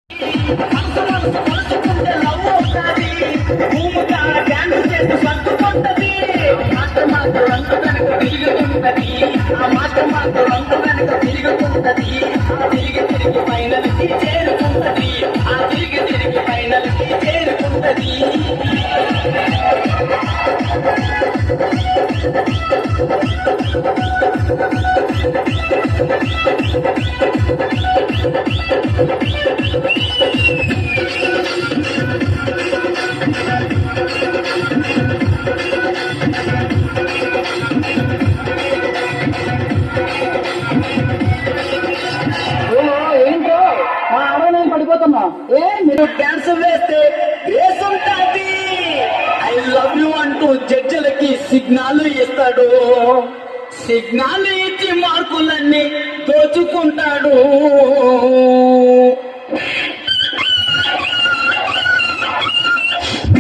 మనసు మనసు కలుసుకుంటే లవ్ అవుతాది. భూమిగా డ్యాన్స్ చేసి సర్దుకుంటది. మాస్టర్ మాస్టర్ రంగు వెనక తిరుగుతుంటది. ఆ మాస్టర్ మాస్టర్ రంగు వెనక తిరుగుతుంటది. ఆ తిరిగి తిరిగి ఫైనల్ కి చేరుకుంటది. ఆ తిరిగి తిరిగి ఫైనల్ కి చేరుకుంటది. ఏంటో మా ఆడ నేను పడిపోతున్నా. మీరు డాన్స్ వేస్తే గ్రేస్ ఉంటుంది. ఐ లవ్ యు అంటూ జడ్జిలకి సిగ్నల్ ఇస్తాడు. సిగ్నల్ ఇచ్చి మార్కులన్నీ దోచుకుంటాడు.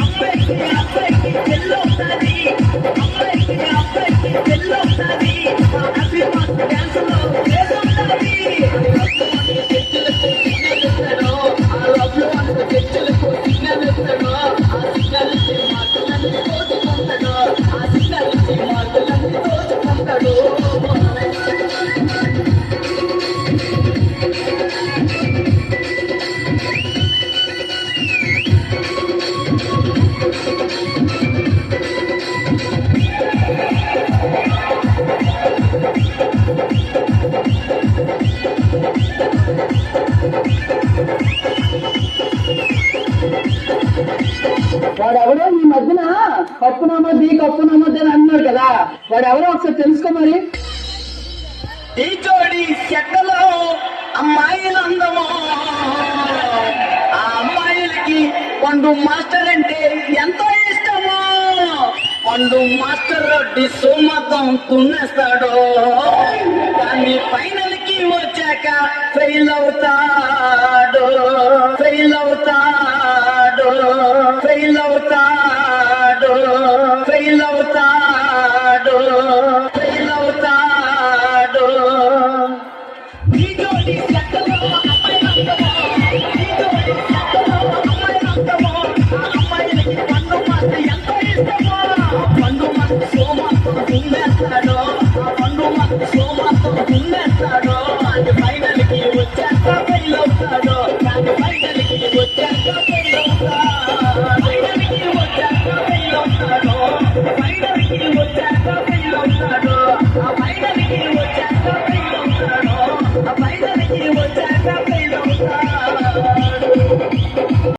అమ్మాయికి అబ్బాయికి పెళ్ళొస్తుంది. అమ్మాయికి అబ్బాయికి పెళ్ళొస్తుంది. హ్యాపీ డాన్స్ లో గ్రేస్ ఉంటుంది. వాడెవడో ఈ మధ్యన కప్పు నమ్మద్ది కప్పు నమ్మద్ది అని అన్నాడు కదా, వాడెవడో ఒకసారి తెలుసుకో మరి. ఈ జోడి చెక్కలో అమ్మాయిలందమో, ఆ అమ్మాయిలకి పండు మాస్టర్ అంటే ఎంతో ఇష్టమో. పండు మాస్టర్ డిస్సు మొత్తం తున్నేస్తాడు. కానీ ఫైనల్ కి వచ్చాక ఫెయిల్ అవుతాడు. ఫెయిల్ అవుతాడు. ఫెయిల్ అవుతాడు. ఫెయిల్ అవుతాడు. ఫెయిల్ అవుతాడు. ఈ జోడి చెక్కలో అమ్మాయిలందమో, ఈ జోడి చెక్కలో అమ్మాయిలందమో, ఆ అమ్మాయిలకి పండు మాస్టర్ ఎంతో ఇష్టమో. పండు మాస్టర్ సోమాతో దున్నేస్తాడు. ఆ పండు మాస్టర్ సోమాతో దున్నేస్తాడు. అది ఫైనల్ కి వచ్చాక ఫెయిల్ అవుతాడు. కానీ ఫైనల్ కి వచ్చాక ఫెయిల్ అవుతాడు. ఫైనల్ కి వచ్చాక ఫెయిల్ అవుతాడు. ఫైనల్ కి వచ్చాక ఫెయిల్ అవుతాడు. ఆ ఫైనల్ కి వచ్చాక ఫెయిల్ అవుతాడు. ఆ ఫైనల్ కి వచ్చాక ఫెయిల్ అవుతాడు.